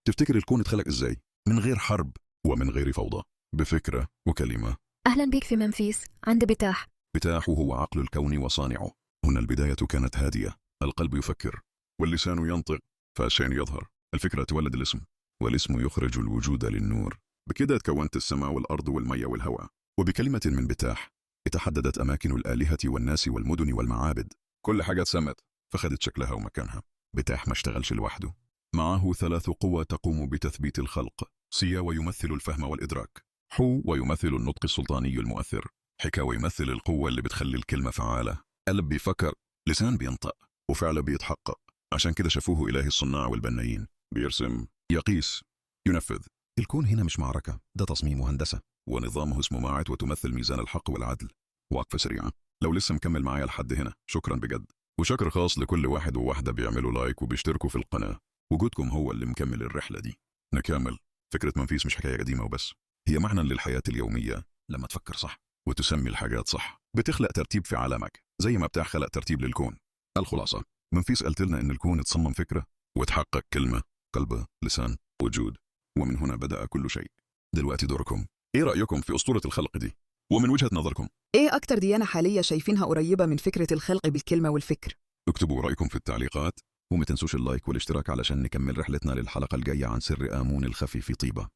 تفتكر الكون اتخلق ازاي؟ من غير حرب ومن غير فوضى، بفكرة وكلمة. أهلا بك في منفيس عند بتاح. بتاح هو عقل الكون وصانعه. هنا البداية كانت هادية، القلب يفكر واللسان ينطق فالشيء يظهر، الفكرة تولد الاسم والاسم يخرج الوجود للنور. بكده تكونت السماء والأرض والمية والهواء. وبكلمة من بتاح اتحددت أماكن الآلهة والناس والمدن والمعابد. كل حاجة اتسمت فخدت شكلها ومكانها. بتاح ما اشتغلش لوحده، معه 3 قوى تقوم بتثبيت الخلق. سيا ويمثل الفهم والإدراك، حو ويمثل النطق السلطاني المؤثر، حكا ويمثل القوة اللي بتخلي الكلمة فعالة. قلب بيفكر، لسان بينطق، وفعل بيتحقق. عشان كده شافوه إله الصناع والبنايين، بيرسم، يقيس، ينفذ. الكون هنا مش معركة، ده تصميم وهندسة، ونظامه اسمه ماعت وتمثل ميزان الحق والعدل. وقفة سريعة، لو لسه مكمل معايا لحد هنا شكرا بجد، وشكر خاص لكل واحد وواحدة بيعملوا لايك وبيشتركوا في القناة. وجودكم هو اللي مكمل الرحلة دي. نكمل. فكرة منفيس مش حكاية قديمة وبس، هي معنى للحياة اليومية. لما تفكر صح وتسمي الحاجات صح بتخلق ترتيب في عالمك، زي ما بتاع خلق ترتيب للكون. الخلاصة، منفيس قالت لنا إن الكون اتصمم فكرة وتحقق كلمة، قلب، لسان، وجود، ومن هنا بدأ كل شيء. دلوقتي دوركم، إيه رأيكم في أسطورة الخلق دي؟ ومن وجهة نظركم إيه أكتر ديانة حالية شايفينها قريبة من فكرة الخلق بالكلمة والفكر؟ اكتبوا رأيكم في التعليقات، وما تنسوش اللايك والاشتراك علشان نكمل رحلتنا للحلقة الجاية عن سر آمون الخفي في طيبة.